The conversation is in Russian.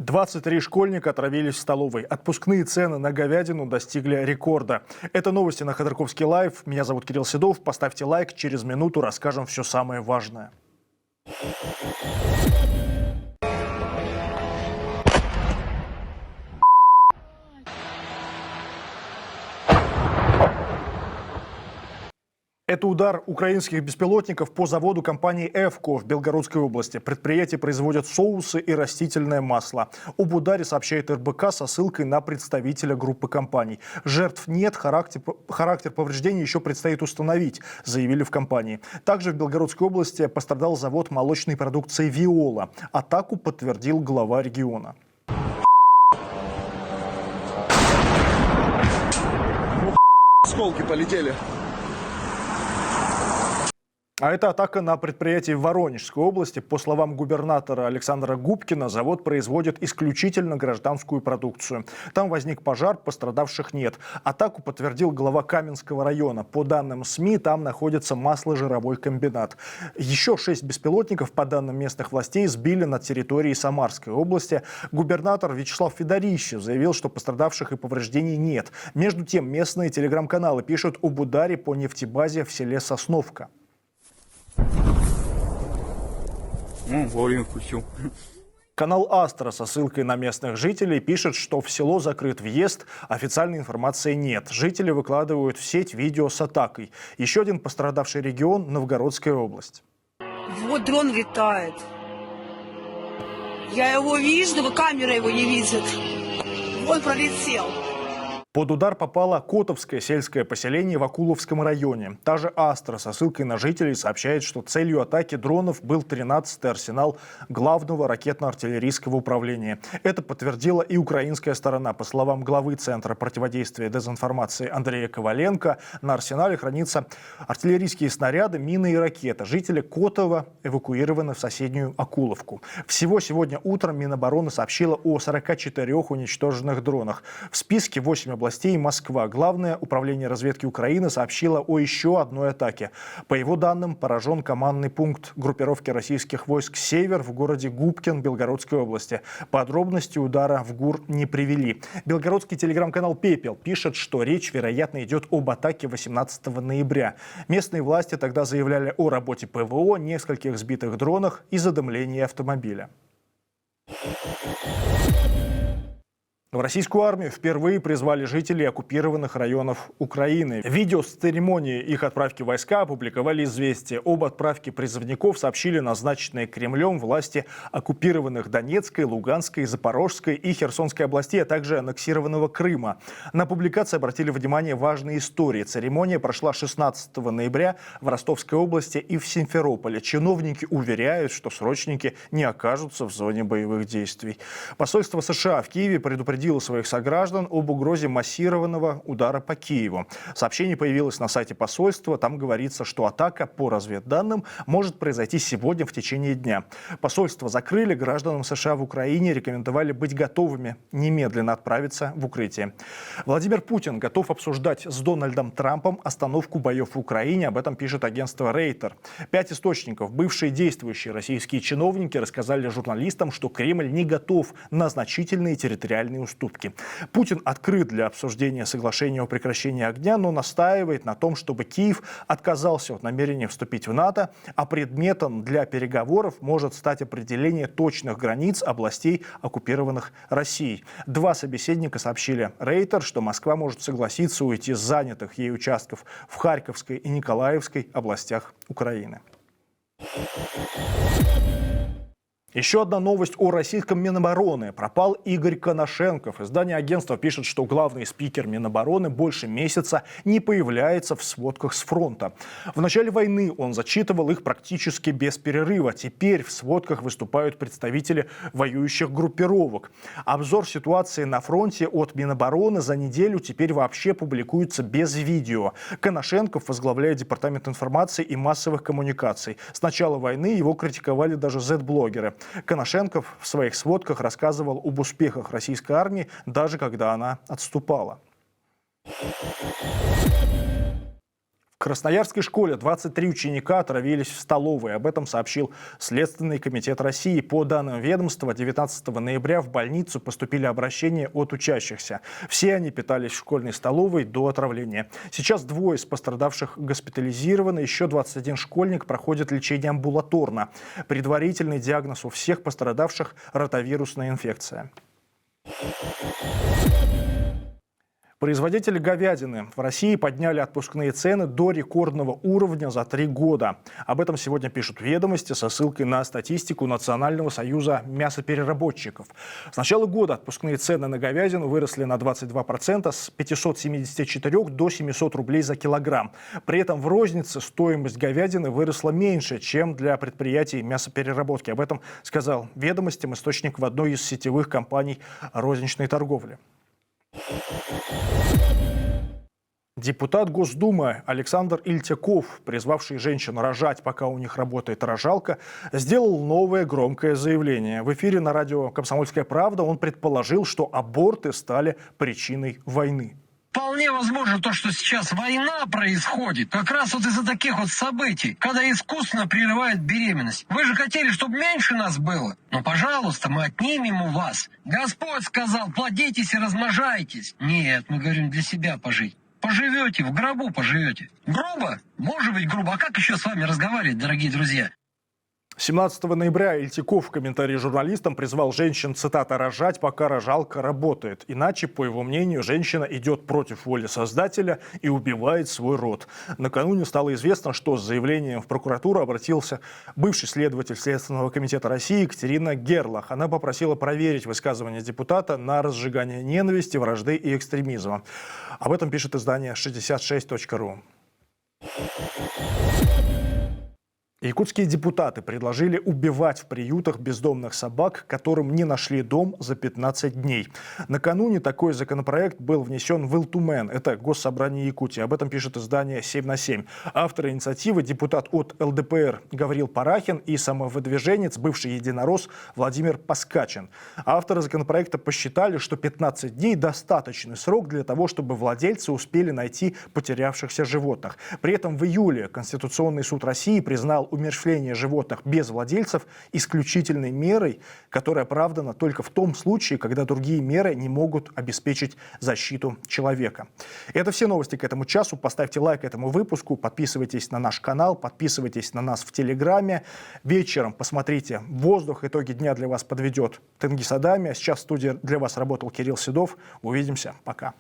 23 школьника отравились в столовой. Отпускные цены на говядину достигли рекорда. Это новости на Ходорковский лайв. Меня зовут Кирилл Седов. Поставьте лайк. Через минуту расскажем все самое важное. Это удар украинских беспилотников по заводу компании «Эвко» в Белгородской области. Предприятие производит соусы и растительное масло. Об ударе сообщает РБК со ссылкой на представителя группы компаний. Жертв нет, характер повреждений еще предстоит установить, заявили в компании. Также в Белгородской области пострадал завод молочной продукции «Виола». Атаку подтвердил глава региона. Осколки полетели. А это атака на предприятие в Воронежской области. По словам губернатора Александра Губкина, завод производит исключительно гражданскую продукцию. Там возник пожар, пострадавших нет. Атаку подтвердил глава Каменского района. По данным СМИ, там находится масложировой комбинат. Еще 6 беспилотников, по данным местных властей, сбили на территории Самарской области. Губернатор Вячеслав Федорищев заявил, что пострадавших и повреждений нет. Между тем, местные телеграм-каналы пишут об ударе по нефтебазе в селе Сосновка. Вовремя включил. Канал «Астра» со ссылкой на местных жителей пишет, что в село закрыт въезд, официальной информации нет. Жители выкладывают в сеть видео с атакой. Еще один пострадавший регион – Новгородская область. Вот дрон летает. Я его вижу, но камера его не видит. Он пролетел. Под удар попало Котовское сельское поселение в Акуловском районе. Та же «Астра» со ссылкой на жителей сообщает, что целью атаки дронов был 13-й арсенал Главного ракетно-артиллерийского управления. Это подтвердила и украинская сторона. По словам главы Центра противодействия дезинформации Андрея Коваленко, на арсенале хранятся артиллерийские снаряды, мины и ракеты. Жители Котова эвакуированы в соседнюю Акуловку. Всего сегодня утром Минобороны сообщила о 44 уничтоженных дронах. В списке 8 областей и Москва. Главное управление разведки Украины сообщило о еще одной атаке. По его данным, поражен командный пункт группировки российских войск «Север» в городе Губкин Белгородской области. Подробности удара в ГУР не привели. Белгородский телеграм-канал «Пепел» пишет, что речь, вероятно, идет об атаке 18 ноября. Местные власти тогда заявляли о работе ПВО, нескольких сбитых дронах и задымлении автомобиля. В российскую армию впервые призвали жителей оккупированных районов Украины. Видео с церемонии их отправки в войска опубликовали «Известия». Об отправке призывников сообщили назначенные Кремлем власти оккупированных Донецкой, Луганской, Запорожской и Херсонской областей, а также аннексированного Крыма. На публикации обратили внимание важные истории. Церемония прошла 16 ноября в Ростовской области и в Симферополе. Чиновники уверяют, что срочники не окажутся в зоне боевых действий. Посольство США в Киеве предупредило своих сограждан об угрозе массированного удара по Киеву. Сообщение появилось на сайте посольства. Там говорится, что атака, по разведданным, может произойти сегодня в течение дня. Посольство закрыли, гражданам США в Украине рекомендовали быть готовыми немедленно отправиться в укрытие. Владимир Путин готов обсуждать с Дональдом Трампом остановку боев в Украине. Об этом пишет агентство Рейтер. 5 источников, бывшие действующие российские чиновники, рассказали журналистам, что Кремль не готов на значительные территориальные уступки. Путин открыт для обсуждения соглашения о прекращении огня, но настаивает на том, чтобы Киев отказался от намерения вступить в НАТО, а предметом для переговоров может стать определение точных границ областей, оккупированных Россией. 2 собеседника сообщили Рейтер, что Москва может согласиться уйти с занятых ей участков в Харьковской и Николаевской областях Украины. Еще одна новость о российском Минобороны. Пропал Игорь Коношенков. Издание агентства пишет, что главный спикер Минобороны больше месяца не появляется в сводках с фронта. В начале войны он зачитывал их практически без перерыва. Теперь в сводках выступают представители воюющих группировок. Обзор ситуации на фронте от Минобороны за неделю теперь вообще публикуется без видео. Коношенков возглавляет Департамент информации и массовых коммуникаций. С начала войны его критиковали даже Z-блогеры. Коношенков в своих сводках рассказывал об успехах российской армии, даже когда она отступала. В Красноярской школе 23 ученика отравились в столовой. Об этом сообщил Следственный комитет России. По данным ведомства, 19 ноября в больницу поступили обращения от учащихся. Все они питались в школьной столовой до отравления. Сейчас 2 из пострадавших госпитализированы, еще 21 школьник проходит лечение амбулаторно. Предварительный диагноз у всех пострадавших – ротавирусная инфекция. Производители говядины в России подняли отпускные цены до рекордного уровня за 3 года. Об этом сегодня пишут «Ведомости» со ссылкой на статистику Национального союза мясопереработчиков. С начала года отпускные цены на говядину выросли на 22% с 574 до 700 рублей за килограмм. При этом в рознице стоимость говядины выросла меньше, чем для предприятий мясопереработки. Об этом сказал «Ведомостям» источник в одной из сетевых компаний розничной торговли. Депутат Госдумы Александр Ильтяков, призвавший женщин рожать, пока у них работает рожалка, сделал новое громкое заявление. В эфире на радио «Комсомольская правда» он предположил, что аборты стали причиной войны. Вполне возможно то, что сейчас война происходит, как раз вот из-за таких вот событий, когда искусственно прерывают беременность. Вы же хотели, чтобы меньше нас было? Ну, пожалуйста, мы отнимем у вас. Господь сказал, плодитесь и размножайтесь. Нет, мы говорим, для себя пожить. Поживете, в гробу поживете. Грубо? Может быть грубо. А как еще с вами разговаривать, дорогие друзья? 17 ноября Ильтяков в комментарии журналистам призвал женщин, цитата, «рожать, пока рожалка работает». Иначе, по его мнению, женщина идет против воли Создателя и убивает свой род. Накануне стало известно, что с заявлением в прокуратуру обратился бывший следователь Следственного комитета России Екатерина Герлах. Она попросила проверить высказывания депутата на разжигание ненависти, вражды и экстремизма. Об этом пишет издание 66.ru. Якутские депутаты предложили убивать в приютах бездомных собак, которым не нашли дом за 15 дней. Накануне такой законопроект был внесен в Илтумен, это Госсобрание Якутии. Об этом пишет издание 7/7. Авторы инициативы – депутат от ЛДПР Гаврил Парахин и самовыдвиженец, бывший единорос Владимир Паскачин. Авторы законопроекта посчитали, что 15 дней – достаточный срок для того, чтобы владельцы успели найти потерявшихся животных. При этом в июле Конституционный суд России признал умерщвление животных без владельцев исключительной мерой, которая оправдана только в том случае, когда другие меры не могут обеспечить защиту человека. Это все новости к этому часу. Поставьте лайк этому выпуску, подписывайтесь на наш канал, подписывайтесь на нас в Телеграме. Вечером посмотрите «Воздух». Итоги дня для вас подведет Тенгиз Адами. Сейчас в студии для вас работал Кирилл Седов. Увидимся. Пока.